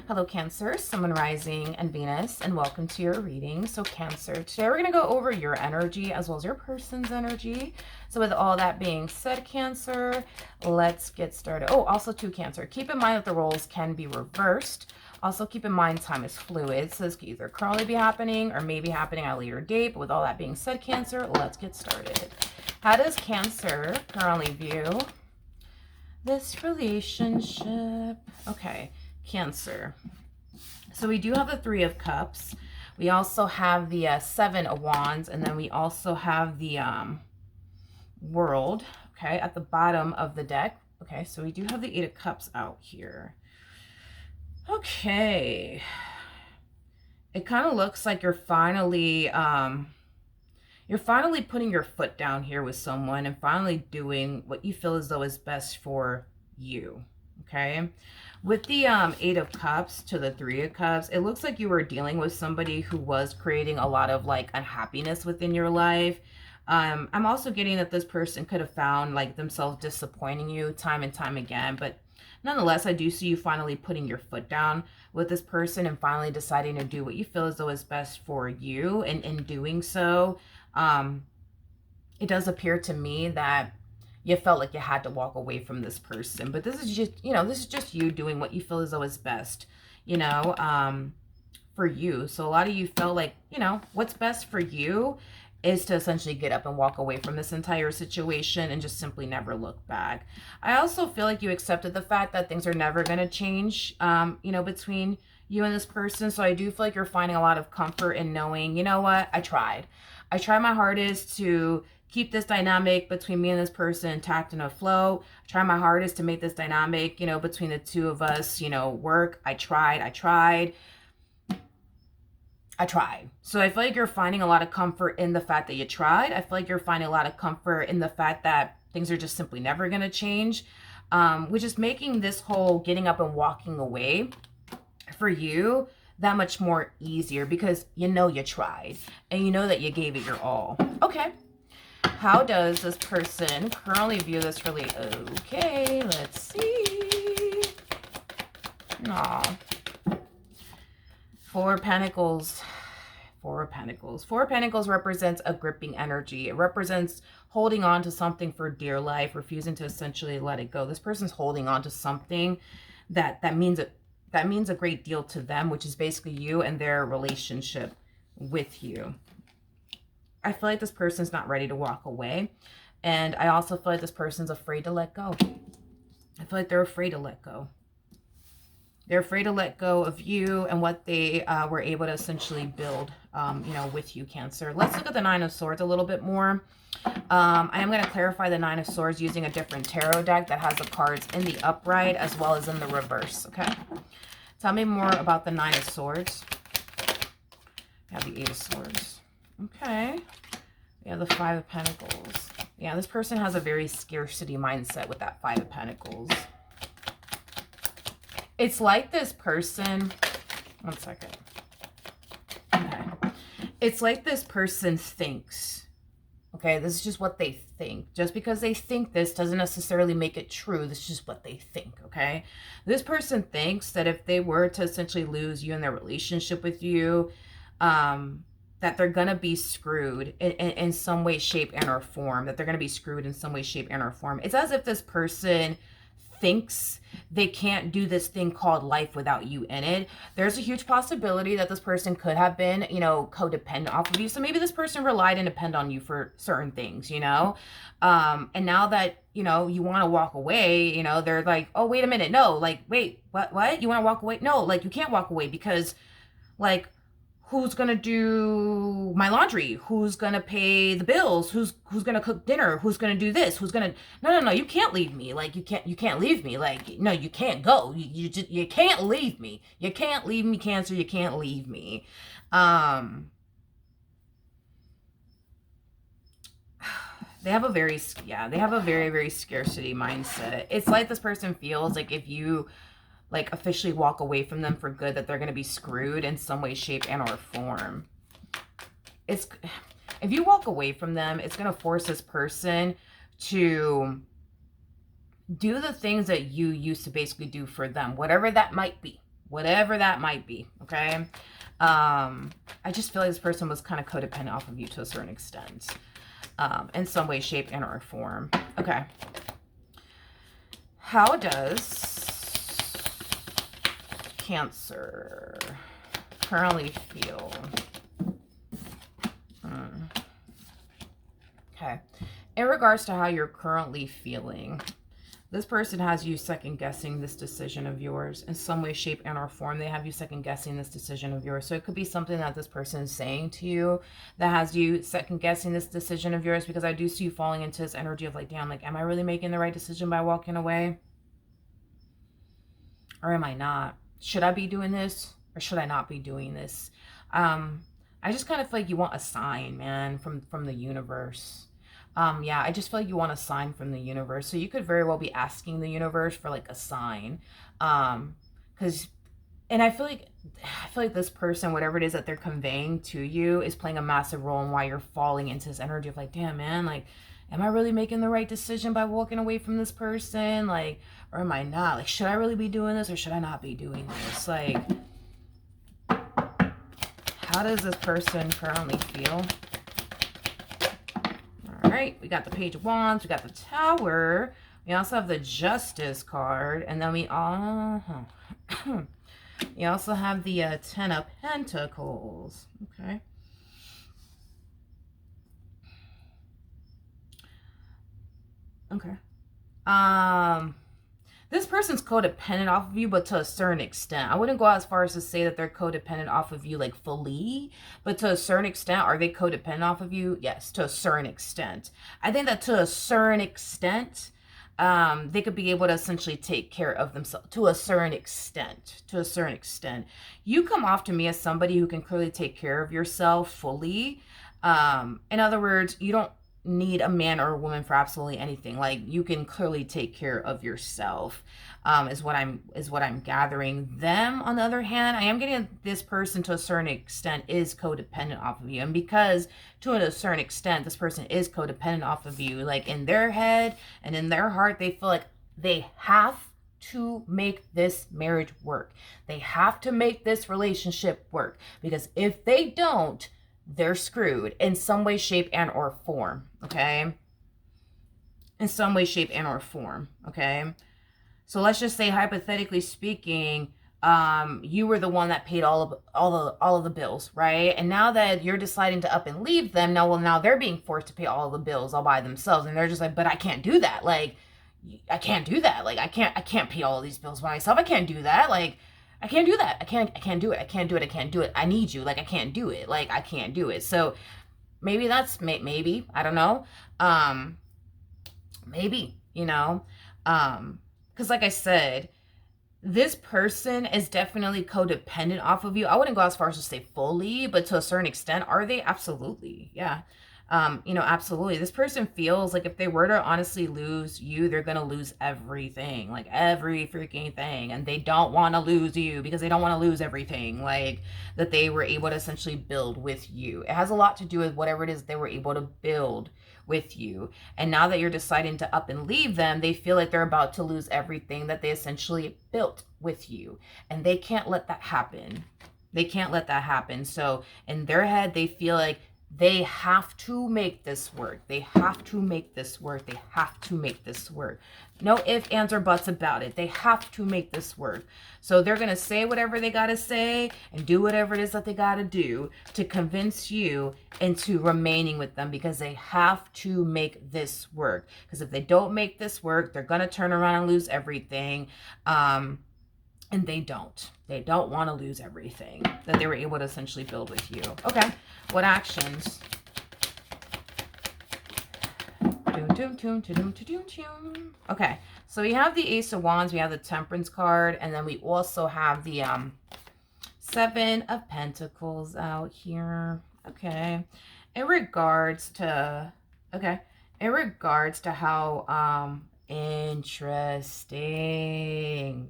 Hello Cancer, Sun, Moon, Rising, and Venus, and welcome to your reading. So Cancer, today we're going to go over your energy as well as your person's energy. So with all that being said, Cancer, let's get started. Oh, also too, Cancer, keep in mind that the roles can be reversed. Also keep in mind time is fluid, so this could either currently be happening or maybe happening at a later date. But with all that being said, Cancer, let's get started. How does Cancer currently view this relationship? Okay, Cancer. So we do have the Three of Cups. We also have the Seven of Wands, and then we also have the World, okay, at the bottom of the deck. Okay, so we do have the Eight of Cups out here. Okay. It kind of looks like you're finally putting your foot down here with someone and finally doing what you feel as though is best for you. Okay, with the Eight of Cups to the Three of Cups, it looks like you were dealing with somebody who was creating a lot of like unhappiness within your life. I'm also getting that this person could have found like themselves disappointing you time and time again, but nonetheless, I do see you finally putting your foot down with this person and finally deciding to do what you feel as though is best for you. And in doing so, it does appear to me that you felt like you had to walk away from this person. But this is just, this is just you doing what you feel as though is best, for you. So a lot of you felt like, what's best for you is to essentially get up and walk away from this entire situation and just simply never look back. I also feel like you accepted the fact that things are never going to change, between you and this person. So I do feel like you're finding a lot of comfort in knowing, you know what, I tried my hardest to keep this dynamic between me and this person intact and afloat. Try my hardest to make this dynamic, between the two of us, work. I tried. So I feel like you're finding a lot of comfort in the fact that you tried. I feel like you're finding a lot of comfort in the fact that things are just simply never going to change, which is making this whole getting up and walking away for you that much more easier because you tried and you know that you gave it your all. Okay. How does this person currently view this relationship? Okay, let's see. Aw. Four of Pentacles. Four of Pentacles. Four of Pentacles represents a gripping energy. It represents holding on to something for dear life, refusing to essentially let it go. This person's holding on to something that means a great deal to them, which is basically you and their relationship with you. I feel like this person's not ready to walk away. And I also feel like this person's afraid to let go. I feel like they're afraid to let go. They're afraid to let go of you and what they were able to essentially build, with you, Cancer. Let's look at the Nine of Swords a little bit more. I am going to clarify the Nine of Swords using a different tarot deck that has the cards in the upright as well as in the reverse, okay? Tell me more about the Nine of Swords. We have the Eight of Swords. Okay. We have the Five of Pentacles. Yeah, this person has a very scarcity mindset with that Five of Pentacles. It's like this person... One second. Okay. It's like this person thinks. Okay, this is just what they think. Just because they think this doesn't necessarily make it true. This is just what they think, okay? This person thinks that if they were to essentially lose you in their relationship with you, that they're going to be screwed in some way, shape, and or form. That they're going to be screwed in some way, shape, and or form. It's as if this person thinks they can't do this thing called life without you in it. There's a huge possibility that this person could have been, codependent off of you. So maybe this person relied and depended on you for certain things, and now that, you want to walk away, they're like, oh, wait a minute. No, like, wait, what? You want to walk away? No, like, you can't walk away because, like, who's going to do my laundry? Who's going to pay the bills? Who's going to cook dinner? Who's going to do this? Who's going to... No, you can't leave me. Like, you can't leave me. Like, no, you can't go. You can't leave me. You can't leave me, Cancer. You can't leave me. They have a very, very scarcity mindset. It's like this person feels like if you officially walk away from them for good, that they're going to be screwed in some way, shape, and or form. If you walk away from them, it's going to force this person to do the things that you used to basically do for them, whatever that might be. whatever that might be, okay? I just feel like this person was kind of codependent off of you to a certain extent, in some way, shape, and or form. Okay. How does Cancer currently feel? Okay. In regards to how you're currently feeling, this person has you second guessing this decision of yours in some way, shape, and or form. They have you second guessing this decision of yours. So it could be something that this person is saying to you that has you second guessing this decision of yours, because I do see you falling into this energy of like, damn, like, am I really making the right decision by walking away? Or am I not? Should I be doing this or should I not be doing this? I just kind of feel like you want a sign, man, from the universe. Yeah, I just feel like you want a sign from the universe. So you could very well be asking the universe for like a sign. And I feel like this person, whatever it is that they're conveying to you, is playing a massive role in why you're falling into this energy of like, damn, man, like, am I really making the right decision by walking away from this person? Like, or am I not? Like, should I really be doing this or should I not be doing this? Like, how does this person currently feel? All right, we got the Page of Wands, we got the Tower, we also have the Justice card, and then we we also have the Ten of Pentacles. Okay. Okay. This person's codependent off of you, but to a certain extent. I wouldn't go as far as to say that they're codependent off of you like fully, but to a certain extent, are they codependent off of you? Yes, to a certain extent. I think that to a certain extent, they could be able to essentially take care of themselves to a certain extent. To a certain extent, you come off to me as somebody who can clearly take care of yourself fully. In other words, you don't need a man or a woman for absolutely anything. Like, you can clearly take care of yourself, is what I'm gathering. Them, on the other hand, I am getting this person to a certain extent is codependent off of you, and because to a certain extent this person is codependent off of you, like in their head and in their heart, they feel like they have to make this marriage work. They have to make this relationship work, because if they don't, they're screwed in some way, shape, and or form, okay? In some way, shape, and or form, okay? So let's just say, hypothetically speaking, you were the one that paid all of the bills, right? And now that you're deciding to up and leave them, now they're being forced to pay all of the bills all by themselves, and they're just like, but I can't do that. Like, I can't do that. Like, I can't pay all of these bills by myself. I can't do that. Like, I can't do that. I can't do it. I can't do it. I can't do it. I need you. Like, I can't do it. Like, I can't do it. So maybe that's, maybe, I don't know. Maybe, you know, because like I said, this person is definitely codependent off of you. I wouldn't go as far as to say fully, but to a certain extent, are they? Absolutely. Yeah. You know, absolutely. This person feels like if they were to honestly lose you, they're going to lose everything, like every freaking thing. And they don't want to lose you because they don't want to lose everything, like, that they were able to essentially build with you. It has a lot to do with whatever it is they were able to build with you. And now that you're deciding to up and leave them, they feel like they're about to lose everything that they essentially built with you. And they can't let that happen. They can't let that happen. So in their head, they feel like they have to make this work. They have to make this work. They have to make this work. No ifs, ands, or buts about it. They have to make this work. So they're going to say whatever they got to say and do whatever it is that they got to do to convince you into remaining with them, because they have to make this work. Because if they don't make this work, they're going to turn around and lose everything. And they don't. They don't want to lose everything that they were able to essentially build with you. Okay. What actions? Okay. So we have the Ace of Wands. We have the Temperance card. And then we also have the Seven of Pentacles out here. Okay. In regards to how interesting.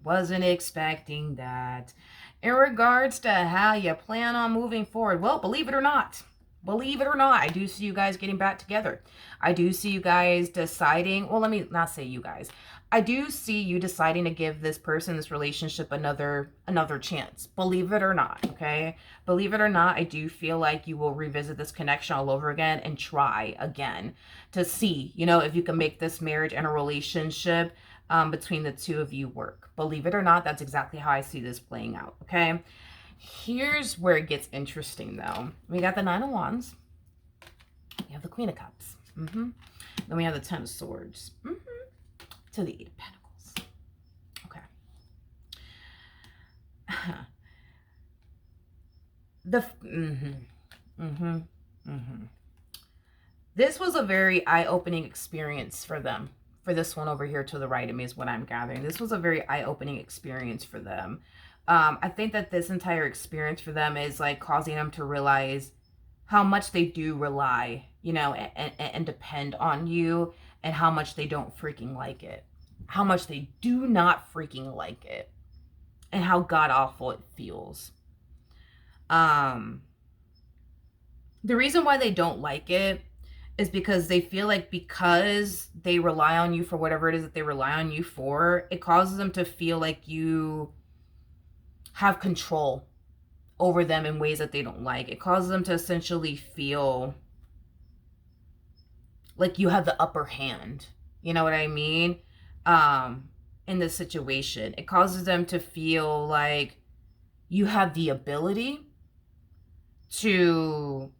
Wasn't expecting that. In regards to how you plan on moving forward, well, believe it or not, I do see you guys getting back together. I do see you guys deciding, well, let me not say you guys. I do see you deciding to give this person, this relationship, another chance. Believe it or not, okay? Believe it or not, I do feel like you will revisit this connection all over again and try again to see, you know, if you can make this marriage and a relationship between the two of you work. Believe it or not, that's exactly how I see this playing out, okay? Here's where it gets interesting, though. We got the Nine of Wands. We have the Queen of Cups. Then we have the Ten of Swords. To the Eight of Pentacles. Okay. This was a very eye-opening experience for them. For this one over here to the right of me is what I'm gathering. This was a very eye-opening experience for them. I think that this entire experience for them is like causing them to realize how much they do rely, you know, and depend on you, and how much they don't freaking like it. How much they do not freaking like it. And how god-awful it feels. The reason why they don't like it is because they feel like because they rely on you for whatever it is that they rely on you for, it causes them to feel like you have control over them in ways that they don't like. It causes them to essentially feel like you have the upper hand. You know what I mean? In this situation. It causes them to feel like you have the ability to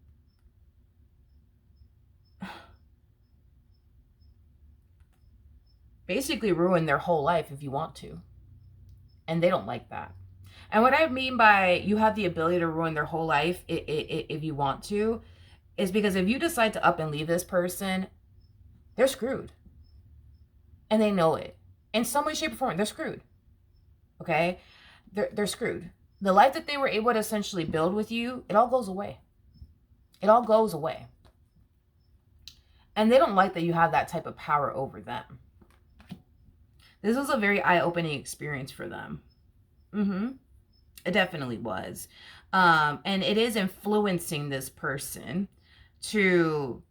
basically ruin their whole life if you want to. And they don't like that. And what I mean by you have the ability to ruin their whole life if you want to, is because if you decide to up and leave this person, they're screwed. And they know it. In some way, shape, or form, they're screwed. Okay? They're screwed. The life that they were able to essentially build with you, it all goes away. It all goes away. And they don't like that you have that type of power over them. This was a very eye-opening experience for them. It definitely was. And it is influencing this person to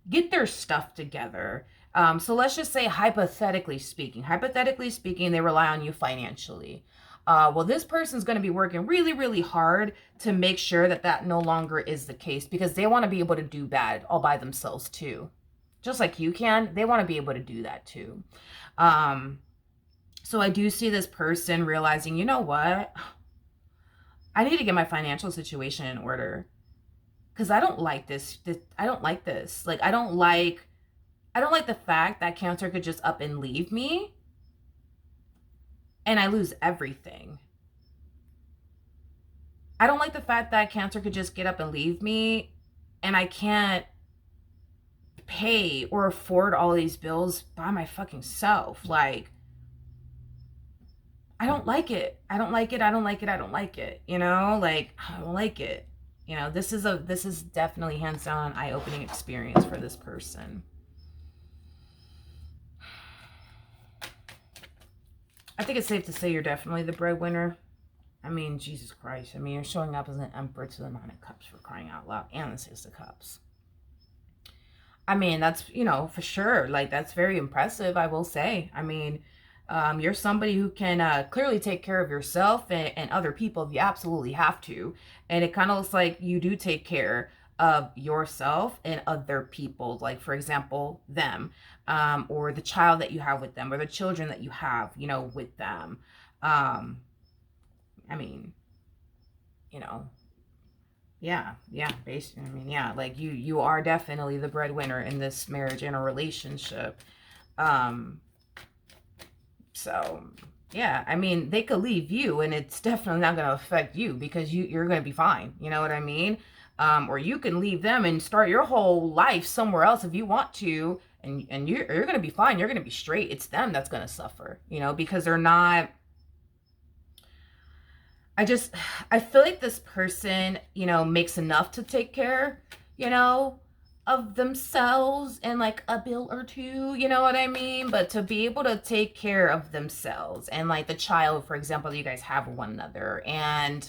get their stuff together. So let's just say hypothetically speaking, they rely on you financially. Well, this person's going to be working really, really hard to make sure that that no longer is the case, because they want to be able to do bad all by themselves too. Just like you can, they want to be able to do that too. So I do see this person realizing, you know what? I need to get my financial situation in order, because I don't like this. I don't like this. Like, I don't like the fact that Cancer could just up and leave me and I lose everything. I don't like the fact that Cancer could just get up and leave me and I can't pay or afford all these bills by my fucking self. Like, I don't like it. I don't like it. I don't like it. I don't like it. You know, like, I don't like it. You know, this is definitely hands down an eye-opening experience for this person. I think it's safe to say you're definitely the breadwinner. I mean, Jesus Christ. I mean, you're showing up as an Emperor to the Nine of Cups, for crying out loud, and the Six of Cups. I mean, that's, you know, for sure. Like, that's very impressive, I will say. I mean, you're somebody who can clearly take care of yourself and other people if you absolutely have to. And it kind of looks like you do take care of yourself and other people, like, for example, them, or the child that you have with them, or the children that you have, you know, with them. I mean, you know, yeah, basically, I mean, yeah, like, you are definitely the breadwinner in this marriage and a relationship. So, yeah, I mean, they could leave you and it's definitely not going to affect you, because you're going to be fine. You know what I mean? Or you can leave them and start your whole life somewhere else if you want to, and you're going to be fine. You're going to be straight. It's them that's going to suffer, you know, because they're not. I feel like this person, you know, makes enough to take care, you know, of themselves and like a bill or two, you know what I mean? But to be able to take care of themselves and like the child, for example, you guys have one another, and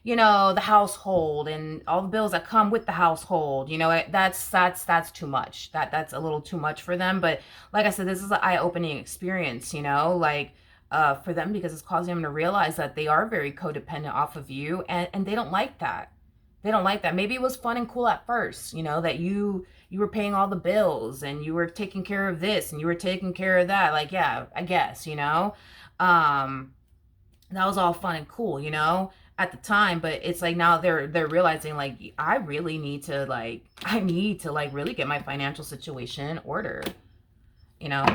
you know, the household and all the bills that come with the household. You know, that's too much. That's a little too much for them. But like I said, this is an eye-opening experience, you know, like for them, because it's causing them to realize that they are very codependent off of you, and they don't like that. They don't like that. Maybe it was fun and cool at first, you know, that you were paying all the bills and you were taking care of this and you were taking care of that. Like, yeah, I guess, you know. Um that was all fun and cool, you know, at the time. But it's like now they're realizing, like, I need to like really get my financial situation in order, you know.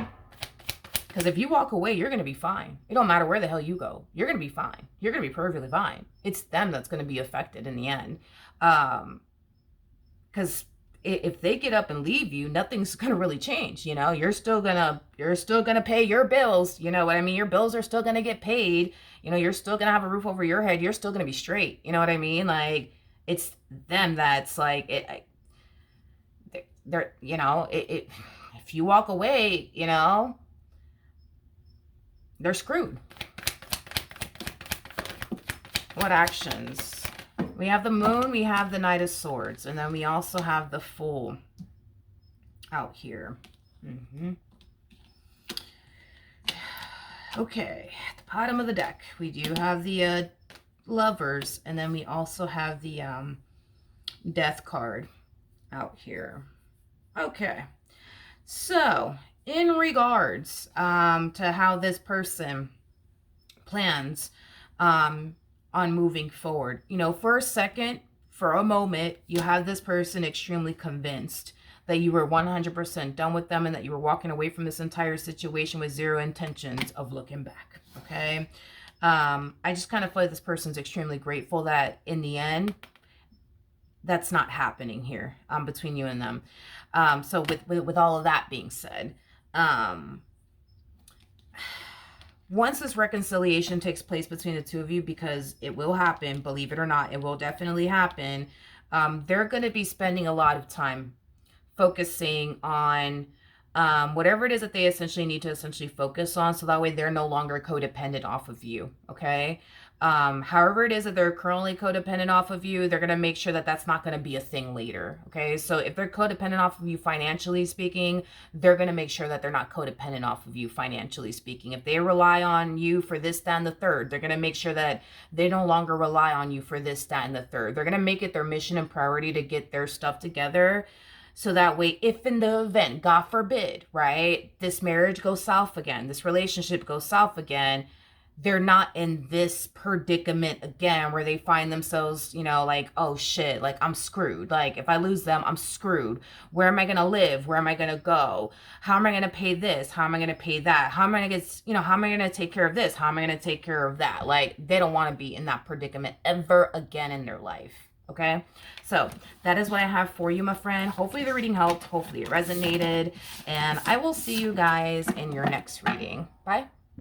Because if you walk away, you're going to be fine. It don't matter where the hell you go. You're going to be fine. You're going to be perfectly fine. It's them that's going to be affected in the end. Because if they get up and leave you, nothing's going to really change. You know, you're still going to pay your bills. You know what I mean? Your bills are still going to get paid. You know, you're still going to have a roof over your head. You're still going to be straight. You know what I mean? Like, it's them that's like, they're, you know, if you walk away, you know, they're screwed. What actions? We have the Moon, we have the Knight of Swords, and then we also have the Fool out here. Okay, at the bottom of the deck, we do have the Lovers, and then we also have the Death card out here. Okay, so in regards to how this person plans on moving forward, you know, for a second, for a moment, you have this person extremely convinced that you were 100% done with them and that you were walking away from this entire situation with zero intentions of looking back, okay? I just kind of feel like this person's extremely grateful that in the end, that's not happening here between you and them. So with all of that being said, once this reconciliation takes place between the two of you, because it will happen, believe it or not, it will definitely happen, they're going to be spending a lot of time focusing on whatever it is that they essentially need to essentially focus on, so that way they're no longer codependent off of you, okay? However it is that they're currently codependent off of you, they're going to make sure that that's not going to be a thing later, okay? So if they're codependent off of you financially speaking, they're going to make sure that they're not codependent off of you financially speaking. If they rely on you for this, that, and the third, they're going to make sure that they no longer rely on you for this, that, and the third. They're going to make it their mission and priority to get their stuff together. So that way, if in the event, God forbid, right, this marriage goes south again, this relationship goes south again, they're not in this predicament again where they find themselves, you know, like, oh shit, like I'm screwed. Like if I lose them, I'm screwed. Where am I going to live? Where am I going to go? How am I going to pay this? How am I going to pay that? How am I going to get, you know, how am I going to take care of this? How am I going to take care of that? Like they don't want to be in that predicament ever again in their life. Okay, so that is what I have for you, my friend. Hopefully the reading helped. Hopefully it resonated. And I will see you guys in your next reading. Bye.